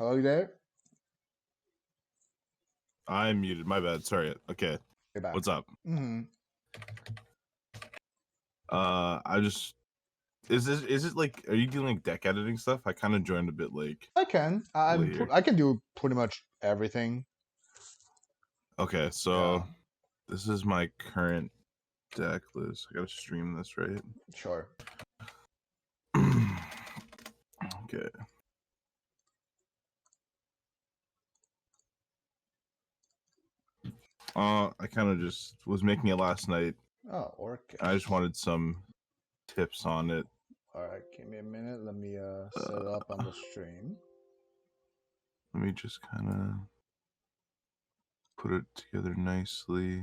Hello there. I'm muted. My bad. Sorry. Okay. You're back. What's up? Mm-hmm. I just is it like, are you doing like deck editing stuff? I kind of joined a bit like I can. later. I can do pretty much everything. Okay, so this is my current deck list. I gotta stream this, right? Sure. Okay. I kind of just was making it last night. Oh, Orchis. I just wanted some tips on it. All right, give me a minute. Let me set it up on the stream. Let me just kind of put it together nicely.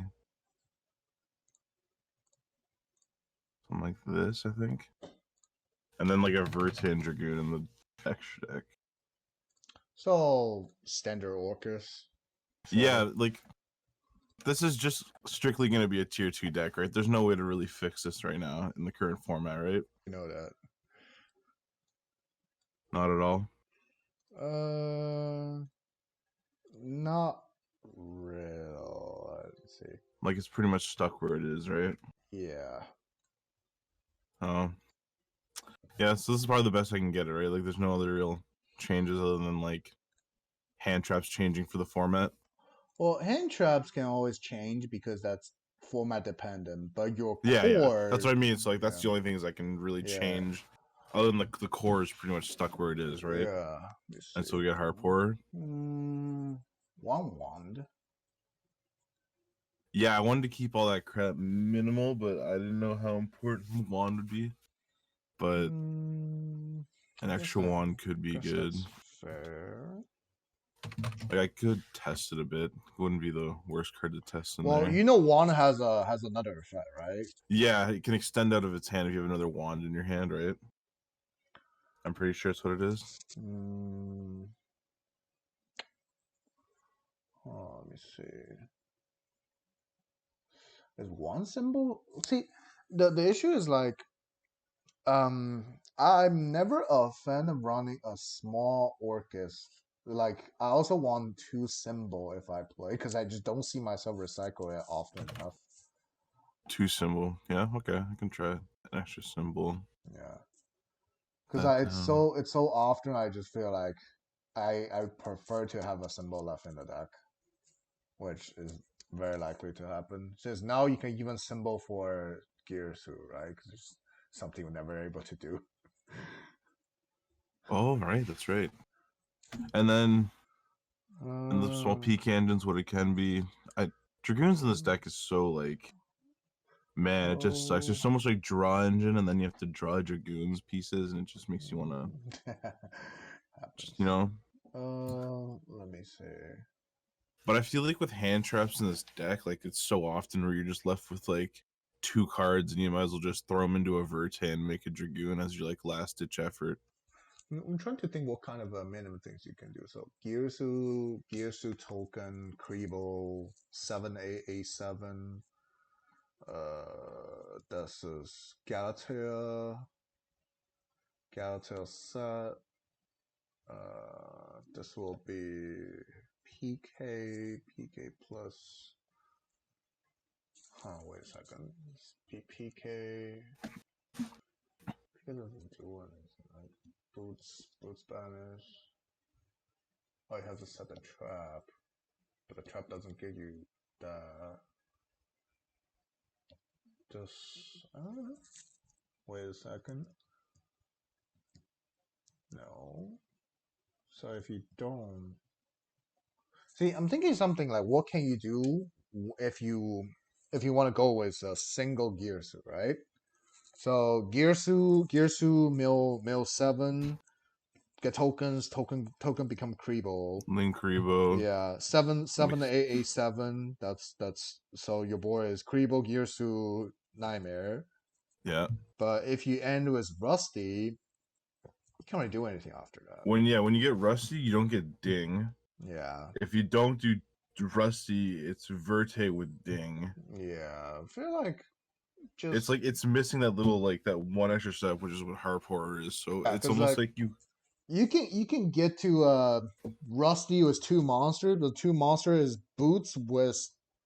Something like this, I think. And then like a Vertan Dragoon in the extra deck. So standard Orchis. So, Yeah, like this is just strictly going to be a tier 2 deck, right? There's no way to really fix this right now in the current format, right? you know that. Not at all. Not real. Let's see. Like it's pretty much stuck where it is, right? Yeah. Oh. Yeah, so this is probably the best I can get it, right? Like there's no other real changes other than like hand traps changing for the format. Well, hand traps can always change because that's format dependent, but your core. Yeah. That's what I mean. So like that's the only things I can really change. Other than the core is pretty much stuck where it is, right? Yeah. And so we got Harpour. One wand. Yeah, I wanted to keep all that crap minimal, but I didn't know how important wand would be. But an extra wand could be good. Fair. Like I could test it a bit. It wouldn't be the worst card to test in well, there. you know, wand has another effect, right? Yeah, it can extend out of its hand if you have another wand in your hand, right? I'm pretty sure that's what it is. Oh, let me see. Is one symbol? See, the issue is like, I'm never a fan of running a small Orchis. Like, I also want 2 symbol if I play, because I just don't see myself recycle it often enough. 2 symbol. Yeah, okay, I can try an extra symbol. Yeah, because it's so often I just feel like I prefer to have a symbol left in the deck, which is very likely to happen. Since now you can even symbol for Girsu, right? Because it's something we're never able to do. Oh, right, that's right. And then in the small peak engines, what it can be. Dragoons in this deck is so like, man, it just sucks. There's so much like draw engine, and then you have to draw Dragoons pieces, and it just makes you want to, you know. Let me see. But I feel like with hand traps in this deck, like it's so often where you're just left with like 2 cards, and you might as well just throw them into a Vertan and make a Dragoon as your like last ditch effort. I'm trying to think what kind of minimum things you can do. So Girsu token, Kribo, 7A7. This is Galatea set. This will be PK plus. Wait a second. PK. PK doesn't do anything, right? Boots Spanish. Oh, it has to set a trap, but the trap doesn't give you that. Just wait a second. No. So if you don't see, I'm thinking something like, what can you do if you want to go with a single Girsu, right? So Girsu mill 7. Get tokens, token become Kribo. Link Kribo. Yeah, 7 AA7. That's so your boy is Kribo, Girsu, Nightmare. Yeah. But if you end with Rusty, you can't really do anything after that. When you get Rusty, you don't get Ding. Yeah. If you don't do Rusty, it's Verte with Ding. Yeah, I feel like it's like it's missing that little like that one extra step, which is what Harpour is. So it's almost like you you can get to Rusty with two monsters. The two monsters is Boots with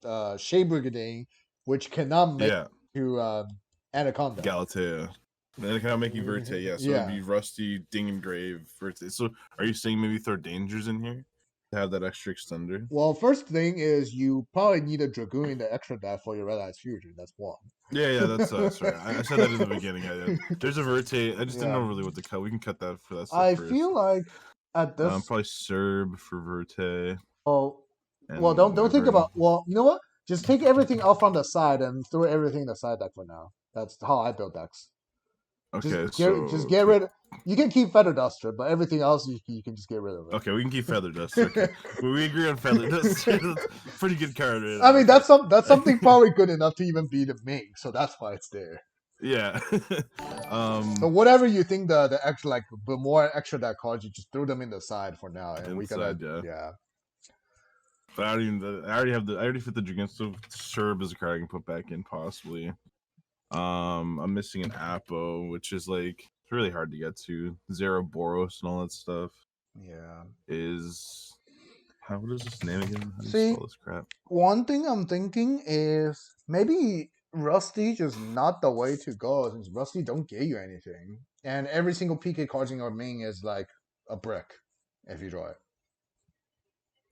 Shea Brigadine, which cannot make Yeah, to Anaconda. Galatea. And kind of making Verte, yeah. So it'd Yeah. be Rusty, Ding and Grave, Verte. So are you saying maybe throw Dangers in here to have that extra extender? Well, first thing is you probably need a Dragoon the extra deck for your Red Eyes Fusion. That's one. Yeah, that's sorry. I said that in the beginning. I did. There's a Verte. I just didn't Yeah. know really what to cut. We can cut that for that stuff I first. feel like at this Probably Serb for Verte well, and don't think about. Wyvern. Well, you know what? Just take everything out from the side and throw everything in the side deck for now. That's how I build decks. Okay, Just so get rid. You can keep Feather Duster, but everything else you can just get rid of it. okay, we can keep Feather Duster. Okay, we agree on Feather Duster. That's a pretty good card right I now. mean, Okay. that's something probably good enough to even be the main, so that's why it's there. Yeah. So whatever you think the extra like the more extra that cards, you just throw them in the side for now, and we gotta Inside, yeah. yeah. But I don't even. I already fit the Dragon. So Serb is a card I can put back in possibly. I'm missing an Apo, which is like it's really hard to get to. Zero Boros and all that stuff Yeah. is. What is this name again? How do you See, spell this crap? one thing I'm thinking is maybe Rusty just not the way to go since Rusty don't get you anything. And every single PK card in your main is like a brick if you draw it.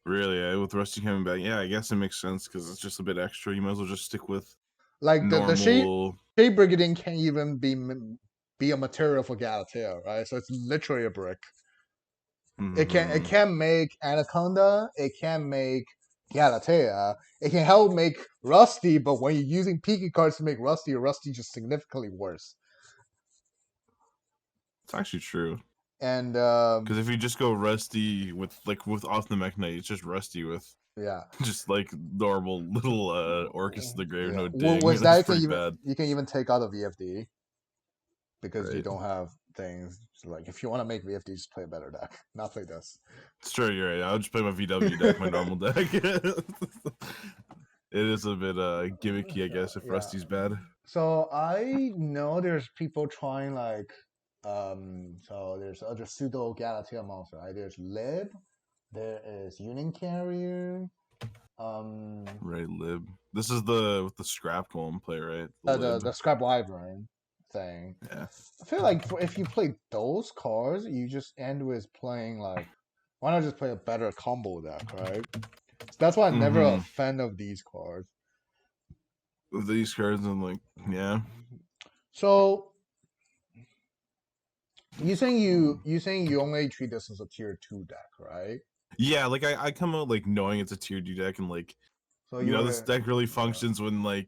Really, with Rusty coming back, yeah, I guess it makes sense because it's just a bit extra. You might as well just stick with Like the normal. Shea Brigadine can't even be a material for Galatea, right? So it's literally a brick. It can make Anaconda, it can make Galatea, it can help make Rusty, but when you're using PK cards to make Rusty just significantly worse. It's actually true. And Because if you just go Rusty with off the MEKK-KNIGHT, it's just Rusty with yeah, just like normal little Orcus of the Grave, yeah. no ding. Was That's that pretty bad. you can even take out a VFD because you Right. don't have things. So like if you want to make VFD, just play a better deck, not play this. It's true, you're right. I'll just play my VW deck, my normal deck. It is a bit gimmicky, I guess, if Yeah. Rusty's bad. So I know there's people trying like so there's other pseudo Galatea monster, right? There's Lib, there is Union Carrier, Right, Lib. This is the with the scrap golem play, right? The Lib. the Scrap Wyvern thing. Yeah. I feel like if you play those cards, you just end with playing like why not just play a better combo deck, right? So that's why I'm never a fan of these cards. With these cards, I'm like, yeah. So you saying you only treat this as a tier 2 deck, right? Yeah, like I come out like knowing it's a tier D deck and like So you you know this were deck really functions when like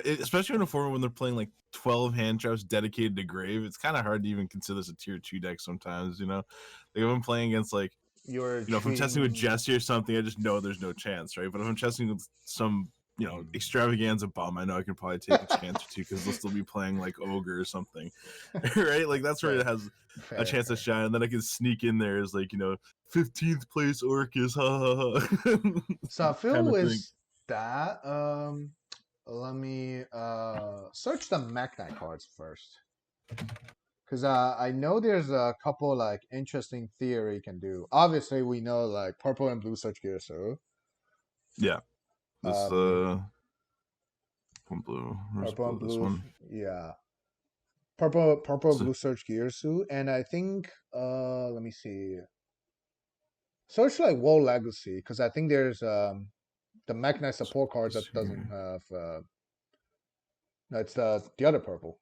especially in a format when they're playing like 12 hand traps dedicated to Grave. It's kind of hard to even consider this a tier 2 deck sometimes. Like if I'm playing against like you're if I'm testing with treating Jesse or something, I just know there's no chance, right? But if I'm testing with some extravaganza bomb, I know I can probably take a chance or two because they'll still be playing like Ogre or something, right? Like that's where it has a chance to shine. And then I can sneak in there as 15th place Orcus, ha ha ha. So I feel kind of with thing. that, let me search the MEKK-KNIGHT cards first. Because I know there's a couple like interesting theory you can do. Obviously, we know like purple and blue search Girsu. Yeah. This Um, one blue. Where's purple and blue? This blue, one. yeah. Purple and So, blue search Girsu, and I think let me see. Search like World Legacy because I think there's the MEKK-KNIGHT support cards this that doesn't here. have. No, it's the other purple.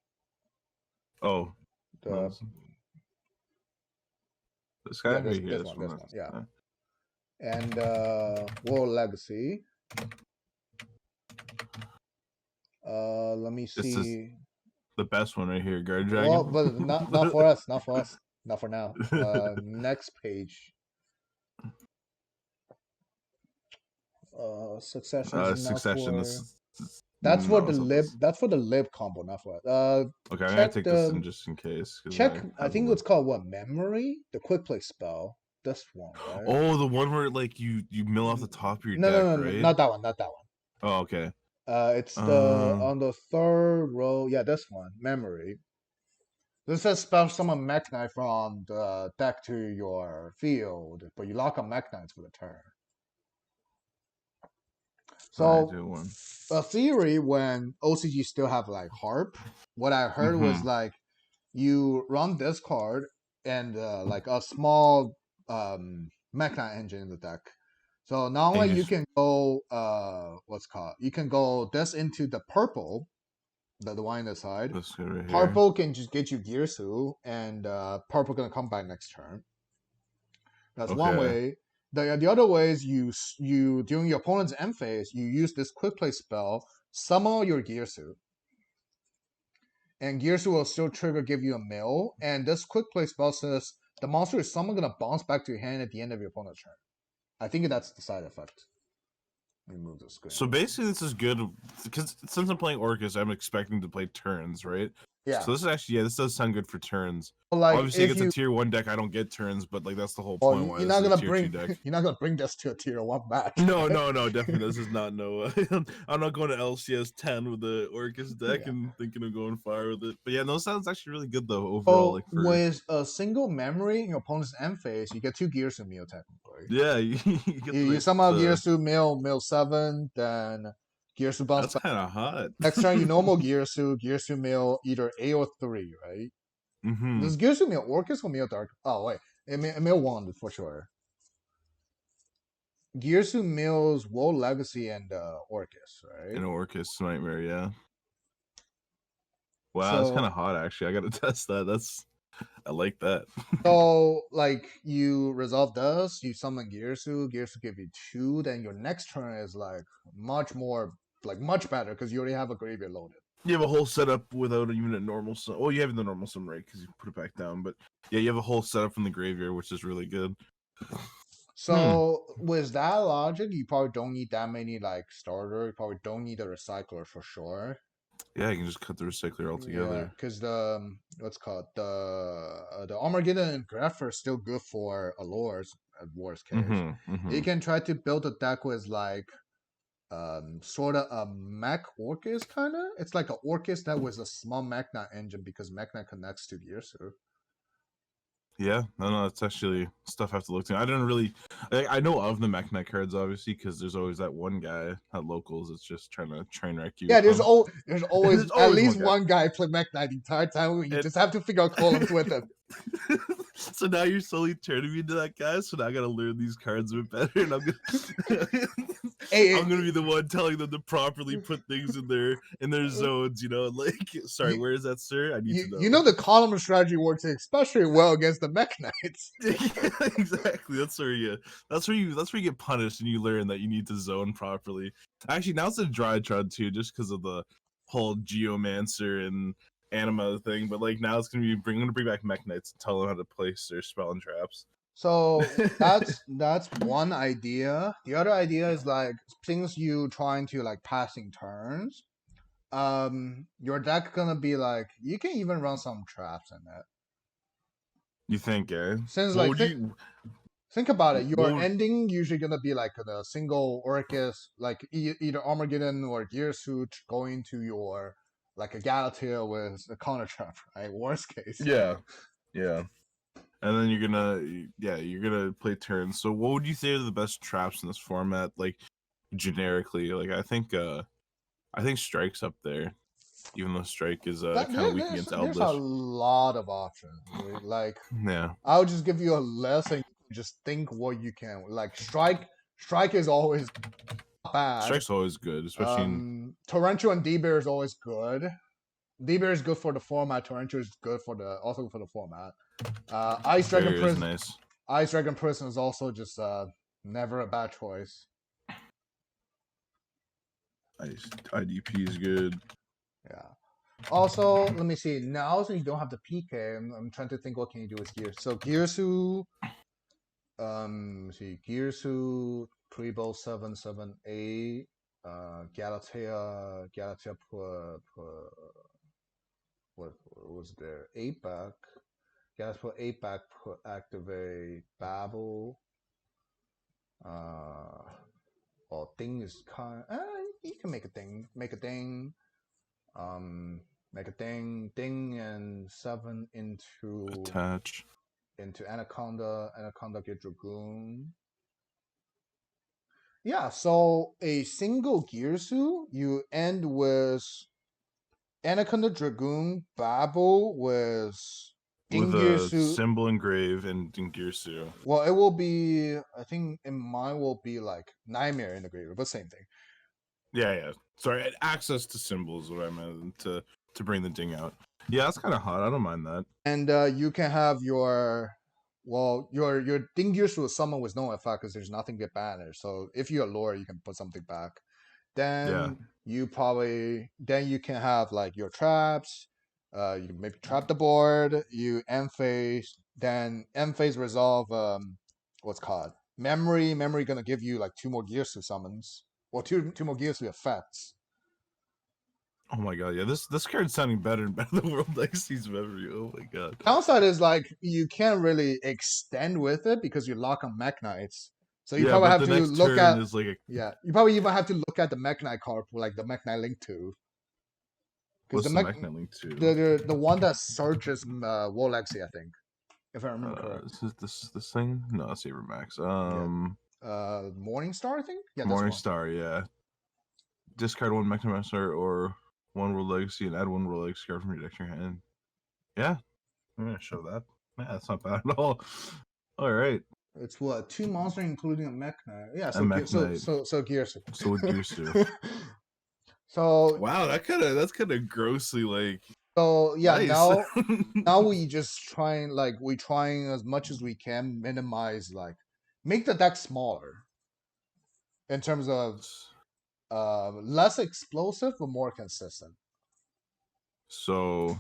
Oh, The this guy yeah, right here. this This one, one. this one, That's, yeah. And World Legacy. Let me this is see. the best one right here. Guard Dragon. Well, but not for us, not for us, not for now. Next page. Succession is not Succession. for. That's for No, the it's not lib. this. That's for the lib combo, not for us. Okay, I'm gonna Check take this in the just in case because check. I I have a think look. it's called what memory. The quick play spell. This one, right? Oh, the one where like you mill off the top of your No, deck, no, no, right? not that one, not that one. Oh, okay. It's the on the third row. Yeah, this one, memory. This says spell summon MEKK-KNIGHT from the deck to your field, but you lock on MEKK-KNIGHTs for the turn. I So, do one. a theory when OCG still have like Harp, what I heard was like you run this card and like a small MEKK-KNIGT engine in the deck. So not only you can go what's called, you can go this into the purple, the one on the side. This guy right here. Purple can just get you Girsu, and purple gonna come back next turn. That's one way. The other way is you during your opponent's end phase, you use this quick play spell, summon your Girsu. And Girsu will still trigger, give you a mill. And this quick play spell says the monster is someone gonna bounce back to your hand at the end of your opponent's turn. I think that's the side effect. Let me move the screen. So basically, this is good because since I'm playing Orcus, I'm expecting to play turns, right? Yeah. So this is actually this does sound good for turns. Like obviously, if it's a tier 1 deck. I don't get turns, but like that's the whole point. Why you're this not is gonna a tier bring 2 deck. you're not gonna bring this to a tier 1 match. No, definitely. This is not no. I'm not going to LCS 10 with the Orcus deck and thinking of going fire with it. But yeah, no, sounds actually really good though overall. Like with a single memory in your opponent's end phase, you get 2 Girsu meal technically. Yeah, you get You somehow Girsu mill 7, then Girsu bounce That's kind of hot. Next turn, you normal Girsu mill either 8 or 3, right? Does Girsu mill Orcus or mill Dark? Oh, wait. It mill 1 for sure. Girsu mills World Legacy and Orcus, right? An Orcus Nightmare, yeah. Wow, So, that's kind of hot actually. I gotta test that. I like that. so like you resolve this, you summon Girsu give you 2, then your next turn is like much better because you already have a graveyard loaded. You have a whole setup without even a normal summon. Well, you have the normal summon, right? Because you put it back down. But yeah, you have a whole setup from the graveyard, which is really good. So with that logic, you probably don't need that many like starter. You probably don't need a recycler for sure. Yeah, you can just cut the recycler altogether. Yeah, because the what's called the Armageddon and Graph are still good for allures at worst case. You can try to build a deck with like sort of a mech Orcus kind of. It's like an Orcus that was a small MEKK-KNIGHT engine because MEKK-KNIGHT connects to Girsu. Yeah, no, it's actually stuff I have to look to. I don't really, I know of the MEKK-KNIGHT cards obviously because there's always that one guy at locals that's just trying to train wreck you. Yeah, there's always at least one guy play MEKK-KNIGHT the entire time. You just have to figure out columns with him. So now you're slowly turning me into that guy. So now I gotta learn these cards a bit better, and I'm gonna be the one telling them to properly put things in their zones. You know, like sorry, where is that, sir? I need to know. You know the column strategy works especially well against the MEKK-KNIGHTs. Yeah, exactly. That's where you get punished, and you learn that you need to zone properly. Actually, now it's a Drytron too, just because of the whole Geomancer and Anima thing, but like now it's gonna bring back MEKK-KNIGHTs and tell them how to place their spell and traps. So that's one idea. The other idea is like things you trying to like passing turns. Your deck gonna be like you can even run some traps in it. You think, eh? Since like think about it, your ending usually gonna be like a single Orcus, like either Armageddon or Girsu going to your like a Galatea with a counter trap, right? Worst case. Yeah. And then you're gonna play turns. So what would you say are the best traps in this format? Like generically, like I think Strike's up there. Even though Strike is kind of weak against Eldritch. There's a lot of options. Right? Like yeah. I'll just give you a list and just think what you can. Like Strike is always bad. Strike's always good, especially Torrential and D-Bear is always good. D-Bear is good for the format. Torrential is good for the format. Ice Dragon Prison. Nice. Ice Dragon Prison is also just never a bad choice. IDP is good. Yeah. Also, let me see. Now, since you don't have the PK, I'm trying to think what can you do with Girsu. So Girsu, see Girsu, Pre-Bowl 7/7/8, Galatea what was there? 8 back. Galatea put 8 back, put activate Babel. Well, thing is kind. You can make a thing. Make a ding, and 7 Attach. into Anaconda. Anaconda get Dragoon. Yeah, so a single Girsu, you end with Anaconda Dragoon Babel with With Ding a Girsu. symbol engrave and Girsu. Well, it will be, I think in mine will be like Nightmare in the Grave, but same thing. Yeah. Sorry, access to symbols is what I meant to bring the ding out. Yeah, that's kind of hot. I don't mind that. And you can have your Ding Girsu will summon with no effect because there's nothing get banished. So if you're a lore, you can put something back. Yeah. Then you can have like your traps. You can maybe trap the board. You end phase. Then end phase resolve. What's called memory. Memory gonna give you like 2 more Girsu summons. Well, two more Girsu effects. Oh my god, yeah, this card's sounding better and better than World Legacy's memory. Oh my god. Downside is like you can't really extend with it because you lock on MEKK-KNIGHts. So you Yeah, probably but have the to next look turn at is like a you probably even have to look at the MEKK-KNIGht card for like the MEKK-KNIGht Link 2. Because what's the Mech-Knight too? the one that searches War Legacy, I think, if I remember correct. This thing? No, Saber Max. Yeah. Morningstar, I think. Yeah, that's one. Morningstar, yeah. Discard 1 Mech-Master or 1 World Legacy and add 1 World Legacy card from your deck to your hand. Yeah, I'm gonna show that. Yeah, that's not bad at all. All right. It's what 2 monsters including a MEKK-KNIGht. Yeah, A Mech-Knight. so Girsu. So with Girsu. So wow, that's kind of grossly like. So yeah, nice. now we just we trying as much as we can minimize make the deck smaller in terms of less explosive but more consistent. So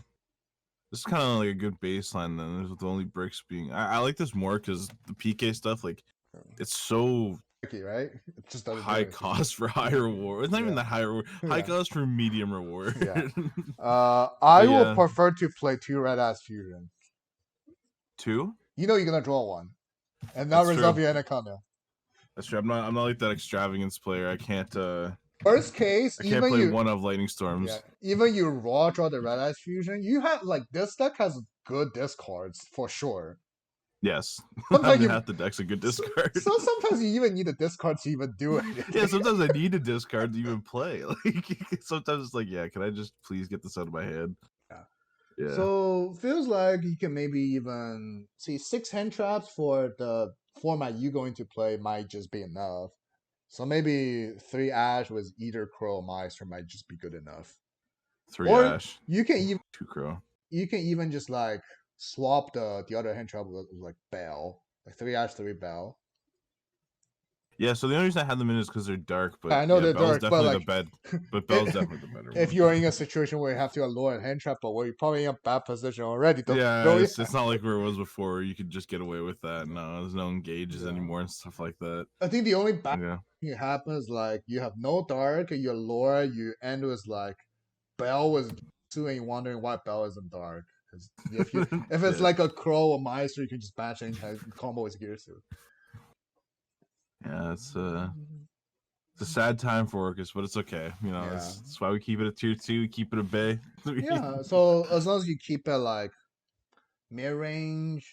this is kind of like a good baseline then. There's the only bricks being I like this more because the PK stuff like it's so tricky, right? It just doesn't high cost for high reward. It's not even that high reward. High cost for medium reward. Yeah. I will prefer to play 2 Red Ass Fusion. 2? You know you're gonna draw 1, and not resolve your Anaconda. That's true. I'm not like that extravagance player. I can't. Worst case, I can't play one of Lightning Storms. Yeah, even you raw draw the Red Eyes Fusion, you have this deck has good discards for sure. Yes, sometimes half the deck's a good discard. So sometimes you even need a discard to even do it. Yeah, sometimes I need a discard to even play. Like sometimes it's like, yeah, can I just please get this out of my hand? Yeah. So feels like you can maybe even see 6 hand traps for the format you going to play might just be enough. So maybe 3 Ash with either Crow or Meister might just be good enough. 3 Ash. You can even 2 Crow. You can even just swap the other hand trap with Bell, 3 Ash 3 Bell. Yeah, so the only reason I had them in is because they're dark, but I know they're Bell's dark, definitely but Bell's definitely the better one. If you're in a situation where you have to allure a hand trap, but where you're probably in a bad position already, it's not like where it was before. You could just get away with that. No, there's no engages anymore and stuff like that. I think the only bad thing happens you have no dark, and you allure, you end with Bell was Girsu, and you're wondering why Bell isn't dark. If it's like a Crow or Meister, you can just batch and combo with Girsu. Yeah, it's a sad time for Orcus, but it's okay. You know, that's why we keep it at tier 2, we keep it at bay. Yeah, so as long as you keep it mid range,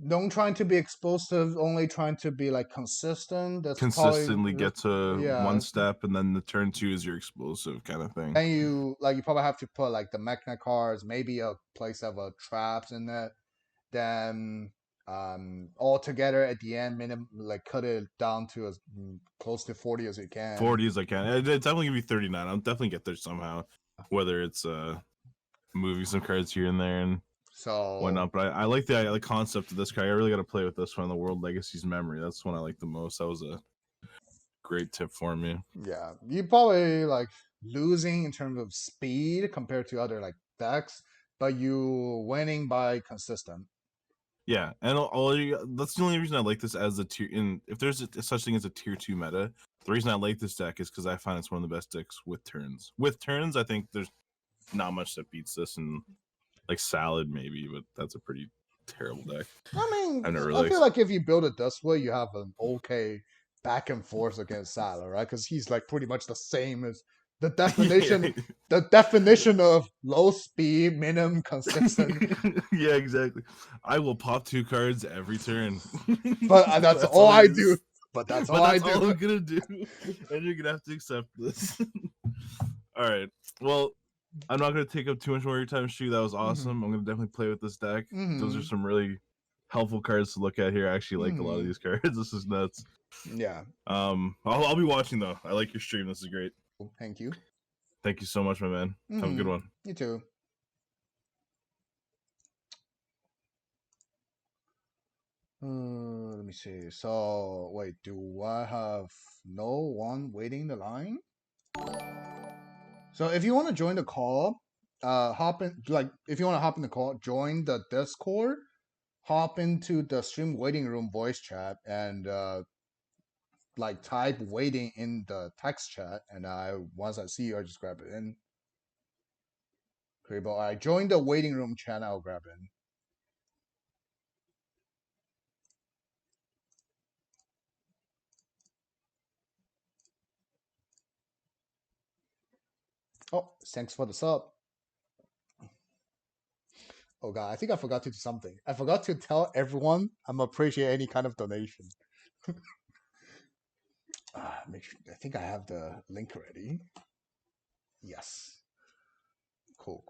don't trying to be explosive, only trying to be consistent. That's consistently get to 1 step, and then the turn 2 is your explosive kind of thing. And you probably have to put the MEKK-KNIGht cards, maybe a place of traps in it. Then all together at the end, cut it down to as close to 40 as you can. 40 as I can. It's definitely gonna be 39. I'll definitely get there somehow, whether it's moving some cards here and there and whatnot. But I like the concept of this card. I really got to play with this one, the World Legacy's Memory. That's one I like the most. That was a great tip for me. Yeah, you probably losing in terms of speed compared to other decks, but you winning by consistent. Yeah, and that's the only reason I like this as a tier. If there's such thing as a tier 2 meta, the reason I like this deck is because I find it's one of the best decks with turns. With turns, I think there's not much that beats this, and Salad maybe, but that's a pretty terrible deck. I mean, I feel like if you build it this way, you have an okay back and forth against Salah, right? Because he's like pretty much the same as the Yeah. definition. The definition of low speed, minimum consistent. Yeah, exactly. I will pop 2 cards every turn. But that's That's all all it I do. is. But that's all But I that's do. all I'm gonna do, and you're gonna have to accept this. All right. Well, I'm not gonna take up too much more of your time, Shu. That was awesome. I'm gonna definitely play with this deck. Those are some really helpful cards to look at here. I actually like a lot of these cards. This is nuts. Yeah. I'll be watching though. I like your stream. This is great. Thank you. Thank you so much, my man. Have a good one. You too. Let me see. So wait, do I have no one waiting the line? So if you want to join the call, hop in. Like if you want to hop in the call, join the Discord. Hop into the stream waiting room voice chat and like type waiting in the text chat, and once I see you, I just grab it in. Okay, but I joined the waiting room chat. I'll grab it in. Oh, thanks for the sub. Oh god, I think I forgot to do something. I forgot to tell everyone I'm appreciate any kind of donation. Make sure, I think I have the link ready. Yes. Cool.